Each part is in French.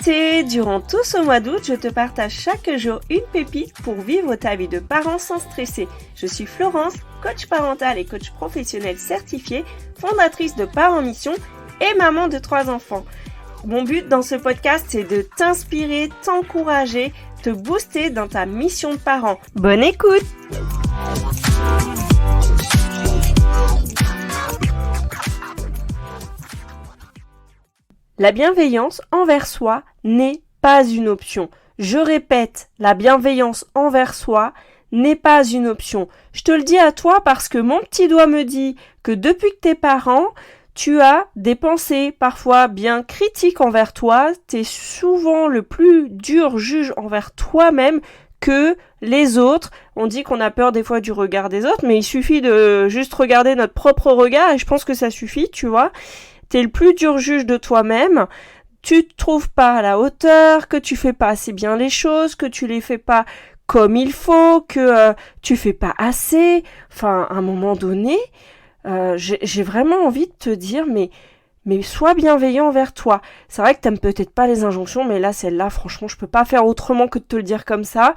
beauté, durant tout ce mois d'août, je te partage chaque jour une pépite pour vivre ta vie de parent sans stresser. Je suis Florence, coach parental et coach professionnel certifié, fondatrice de Parents Mission et maman de 3 enfants. Mon but dans ce podcast, c'est de t'inspirer, t'encourager, te booster dans ta mission de parent. Bonne écoute! La bienveillance envers soi n'est pas une option. Je répète, la bienveillance envers soi n'est pas une option. Je te le dis à toi parce que mon petit doigt me dit que depuis que t'es parent, tu as des pensées parfois bien critiques envers toi. T'es souvent le plus dur juge envers toi-même que les autres. On dit qu'on a peur des fois du regard des autres, mais il suffit de juste regarder notre propre regard et je pense que ça suffit, tu vois. T'es le plus dur juge de toi-même, tu te trouves pas à la hauteur, que tu fais pas assez bien les choses, que tu les fais pas comme il faut, que tu fais pas assez. Enfin, à un moment donné, j'ai vraiment envie de te dire, mais sois bienveillant envers toi. C'est vrai que t'aimes peut-être pas les injonctions, mais là, celle-là, franchement, je peux pas faire autrement que de te le dire comme ça.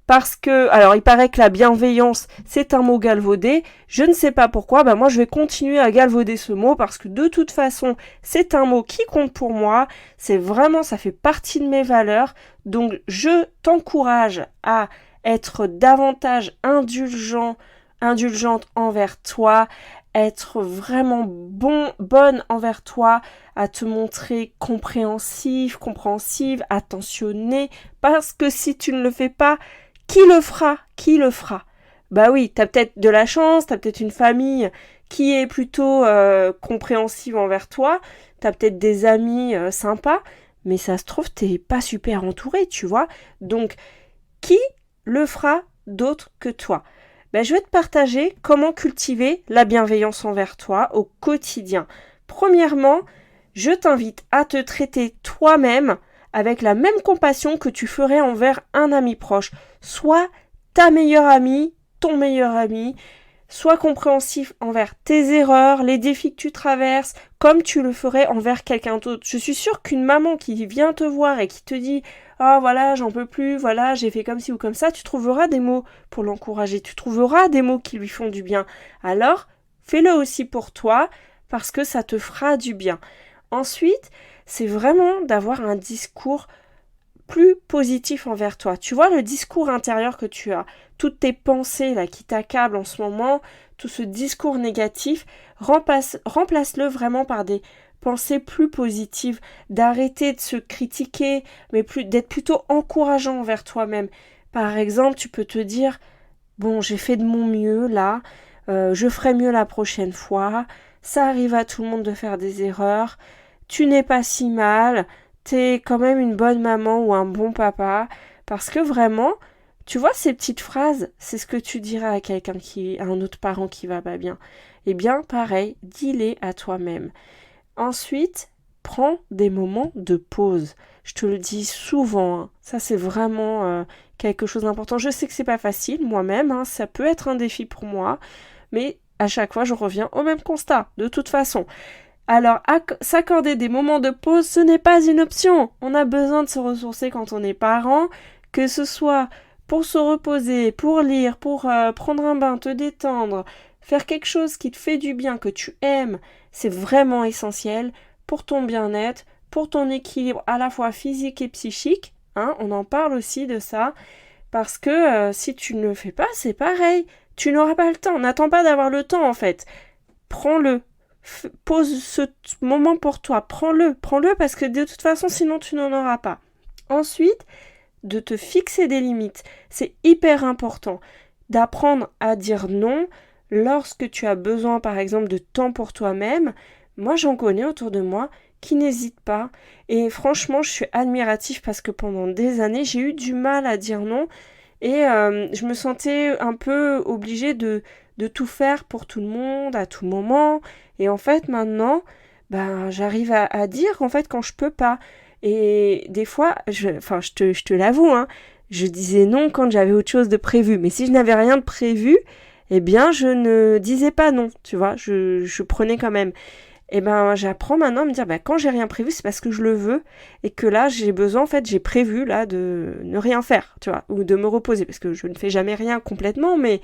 Parce que, alors il paraît que la bienveillance, c'est un mot galvaudé. Je ne sais pas pourquoi, moi je vais continuer à galvauder ce mot parce que de toute façon, c'est un mot qui compte pour moi. C'est vraiment, ça fait partie de mes valeurs. Donc je t'encourage à être davantage indulgente envers toi, être vraiment bonne envers toi, à te montrer compréhensive, attentionnée, parce que si tu ne le fais pas, qui le fera? Bah oui, t'as peut-être de la chance, t'as peut-être une famille qui est plutôt compréhensive envers toi, t'as peut-être des amis sympas, mais ça se trouve, t'es pas super entouré, tu vois. Donc, qui le fera d'autre que toi? Je vais te partager comment cultiver la bienveillance envers toi au quotidien. Premièrement, je t'invite à te traiter toi-même avec la même compassion que tu ferais envers un ami proche. Sois ta meilleure amie, ton meilleur ami. Sois compréhensif envers tes erreurs, les défis que tu traverses, comme tu le ferais envers quelqu'un d'autre. Je suis sûre qu'une maman qui vient te voir et qui te dit « Ah voilà, j'en peux plus, voilà, j'ai fait comme ci ou comme ça », tu trouveras des mots pour l'encourager, tu trouveras des mots qui lui font du bien. Alors, fais-le aussi pour toi, parce que ça te fera du bien. Ensuite, c'est vraiment d'avoir un discours plus positif envers toi. Tu vois, le discours intérieur que tu as, toutes tes pensées là qui t'accablent en ce moment, tout ce discours négatif, remplace-le vraiment par des pensées plus positives, d'arrêter de se critiquer, mais d'être plutôt encourageant envers toi-même. Par exemple, tu peux te dire, bon, j'ai fait de mon mieux là, je ferai mieux la prochaine fois, ça arrive à tout le monde de faire des erreurs, tu n'es pas si mal, t'es quand même une bonne maman ou un bon papa, parce que vraiment, tu vois, ces petites phrases, c'est ce que tu diras à un autre parent qui va pas bien. Eh bien, pareil, dis-les à toi-même. Ensuite, prends des moments de pause. Je te le dis souvent, ça c'est vraiment quelque chose d'important. Je sais que c'est pas facile, moi-même, ça peut être un défi pour moi, mais à chaque fois, je reviens au même constat, de toute façon. Alors, s'accorder des moments de pause, ce n'est pas une option. On a besoin de se ressourcer quand on est parent, que ce soit pour se reposer, pour lire, pour prendre un bain, te détendre, faire quelque chose qui te fait du bien, que tu aimes. C'est vraiment essentiel pour ton bien-être, pour ton équilibre à la fois physique et psychique. On en parle aussi de ça, parce que si tu ne le fais pas, c'est pareil. Tu n'auras pas le temps. N'attends pas d'avoir le temps, en fait. Prends-le. Pose ce moment pour toi, prends-le parce que de toute façon sinon tu n'en auras pas. Ensuite, de te fixer des limites, c'est hyper important d'apprendre à dire non lorsque tu as besoin par exemple de temps pour toi-même. Moi j'en connais autour de moi qui n'hésitent pas et franchement je suis admirative parce que pendant des années j'ai eu du mal à dire non et je me sentais un peu obligée de tout faire pour tout le monde, à tout moment. Et en fait, maintenant, j'arrive à dire en fait quand je peux pas. Et des fois, je te l'avoue, je disais non quand j'avais autre chose de prévu. Mais si je n'avais rien de prévu, eh bien, je ne disais pas non, tu vois, je prenais quand même. Et ben j'apprends maintenant à me dire quand j'ai rien prévu, c'est parce que je le veux et que là j'ai besoin, en fait, j'ai prévu là de ne rien faire, tu vois, ou de me reposer parce que je ne fais jamais rien complètement, mais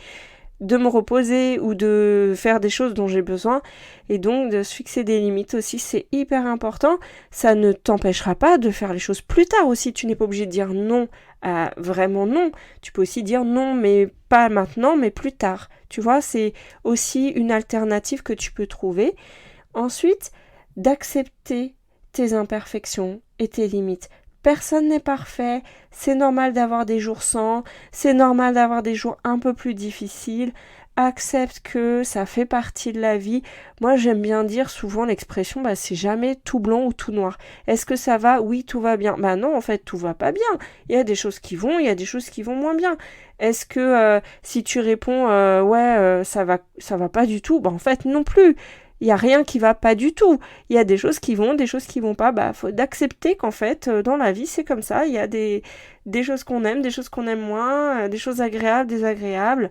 de me reposer ou de faire des choses dont j'ai besoin et donc de se fixer des limites aussi, c'est hyper important. Ça ne t'empêchera pas de faire les choses plus tard aussi, tu n'es pas obligé de dire non à vraiment non, tu peux aussi dire non mais pas maintenant mais plus tard, tu vois, c'est aussi une alternative que tu peux trouver. Ensuite, d'accepter tes imperfections et tes limites. Personne n'est parfait, c'est normal d'avoir des jours sans, c'est normal d'avoir des jours un peu plus difficiles. Accepte que ça fait partie de la vie. Moi, j'aime bien dire souvent l'expression c'est jamais tout blanc ou tout noir. Est-ce que ça va? Oui, tout va bien. Non, en fait, tout va pas bien. Il y a des choses qui vont, il y a des choses qui vont moins bien. Est-ce que si tu réponds ouais, ça va pas du tout, en fait non plus. Il n'y a rien qui va pas du tout. Il y a des choses qui vont, des choses qui vont pas. Faut d'accepter qu'en fait, dans la vie, c'est comme ça. Il y a des choses qu'on aime, des choses qu'on aime moins, des choses agréables, désagréables.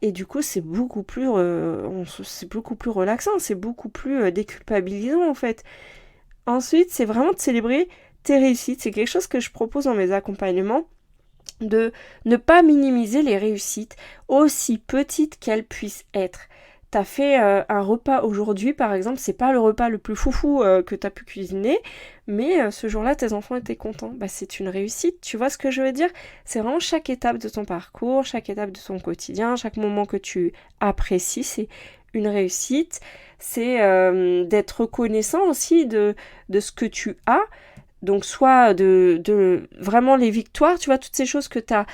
Et du coup, c'est beaucoup plus relaxant, c'est beaucoup plus déculpabilisant en fait. Ensuite, c'est vraiment de célébrer tes réussites. C'est quelque chose que je propose dans mes accompagnements, de ne pas minimiser les réussites, aussi petites qu'elles puissent être. T'as fait un repas aujourd'hui, par exemple, c'est pas le repas le plus foufou que t'as pu cuisiner, mais ce jour-là, tes enfants étaient contents. C'est une réussite, tu vois ce que je veux dire? C'est vraiment chaque étape de ton parcours, chaque étape de ton quotidien, chaque moment que tu apprécies, c'est une réussite. C'est d'être reconnaissant aussi de ce que tu as. Donc soit de vraiment les victoires, tu vois, toutes ces choses que tu as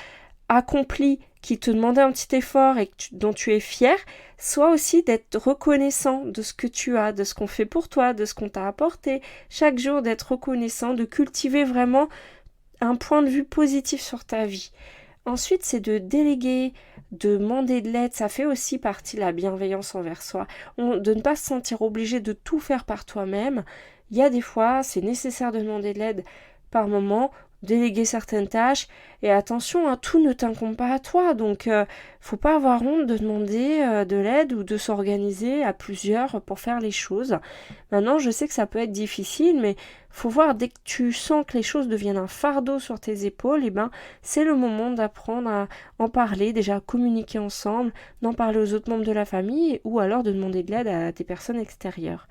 accomplies qui te demandaient un petit effort et dont tu es fier, soit aussi d'être reconnaissant de ce que tu as, de ce qu'on fait pour toi, de ce qu'on t'a apporté. Chaque jour d'être reconnaissant, de cultiver vraiment un point de vue positif sur ta vie. Ensuite, c'est de déléguer, de demander de l'aide, ça fait aussi partie de la bienveillance envers soi. De ne pas se sentir obligé de tout faire par toi-même. Il y a des fois, c'est nécessaire de demander de l'aide par moment, déléguer certaines tâches. Et attention, tout ne t'incombe pas à toi. Donc, faut pas avoir honte de demander de l'aide ou de s'organiser à plusieurs pour faire les choses. Maintenant, je sais que ça peut être difficile, mais faut voir, dès que tu sens que les choses deviennent un fardeau sur tes épaules, c'est le moment d'apprendre à en parler, déjà communiquer ensemble, d'en parler aux autres membres de la famille ou alors de demander de l'aide à des personnes extérieures.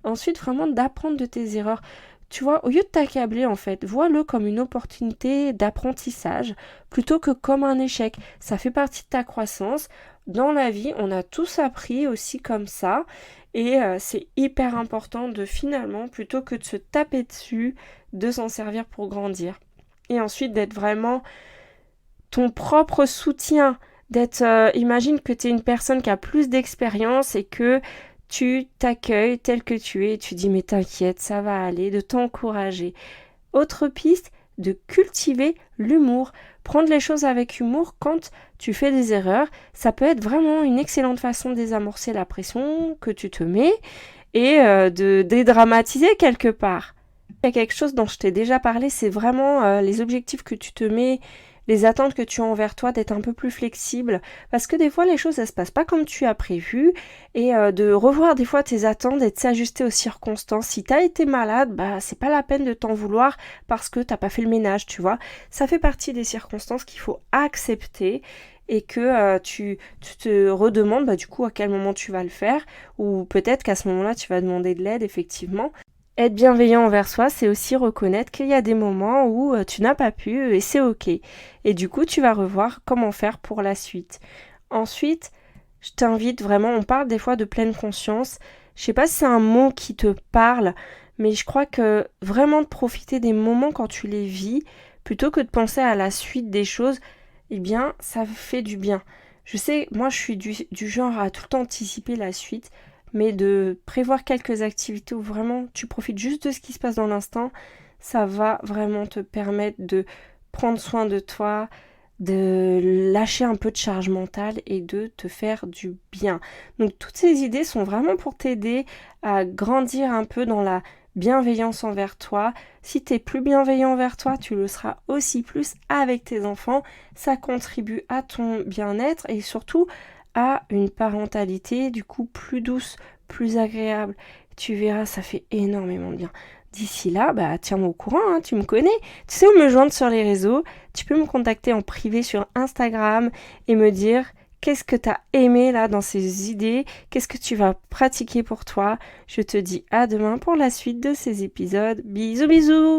Ensuite, vraiment d'apprendre de tes erreurs. Tu vois, au lieu de t'accabler en fait, vois-le comme une opportunité d'apprentissage plutôt que comme un échec. Ça fait partie de ta croissance. Dans la vie, on a tous appris aussi comme ça. Et c'est hyper important de finalement, plutôt que de se taper dessus, de s'en servir pour grandir. Et ensuite d'être vraiment ton propre soutien. Imagine que tu es une personne qui a plus d'expérience et que tu t'accueilles tel que tu es et tu dis mais t'inquiète, ça va aller, de t'encourager. Autre piste, de cultiver l'humour. Prendre les choses avec humour quand tu fais des erreurs, ça peut être vraiment une excellente façon de désamorcer la pression que tu te mets et de dédramatiser quelque part. Il y a quelque chose dont je t'ai déjà parlé, c'est vraiment les objectifs que tu te mets, les attentes que tu as envers toi, d'être un peu plus flexible, parce que des fois les choses elles se passent pas comme tu as prévu, et de revoir des fois tes attentes et de s'ajuster aux circonstances. Si t'as été malade, c'est pas la peine de t'en vouloir parce que t'as pas fait le ménage, tu vois. Ça fait partie des circonstances qu'il faut accepter et que tu te redemandes du coup à quel moment tu vas le faire, ou peut-être qu'à ce moment-là tu vas demander de l'aide effectivement. Être bienveillant envers soi, c'est aussi reconnaître qu'il y a des moments où tu n'as pas pu et c'est ok. Et du coup, tu vas revoir comment faire pour la suite. Ensuite, je t'invite vraiment, on parle des fois de pleine conscience. Je sais pas si c'est un mot qui te parle, mais je crois que vraiment de profiter des moments quand tu les vis, plutôt que de penser à la suite des choses, ça fait du bien. Je sais, moi je suis du genre à tout le temps anticiper la suite, mais de prévoir quelques activités où vraiment tu profites juste de ce qui se passe dans l'instant, ça va vraiment te permettre de prendre soin de toi, de lâcher un peu de charge mentale et de te faire du bien. Donc toutes ces idées sont vraiment pour t'aider à grandir un peu dans la bienveillance envers toi. Si tu es plus bienveillant envers toi, tu le seras aussi plus avec tes enfants. Ça contribue à ton bien-être et surtout à une parentalité du coup plus douce, plus agréable. Tu verras, ça fait énormément de bien. D'ici là, tiens-moi au courant, hein, tu me connais. Tu sais où me joindre sur les réseaux. Tu peux me contacter en privé sur Instagram et me dire qu'est-ce que tu as aimé là dans ces idées, qu'est-ce que tu vas pratiquer pour toi. Je te dis à demain pour la suite de ces épisodes. Bisous bisous.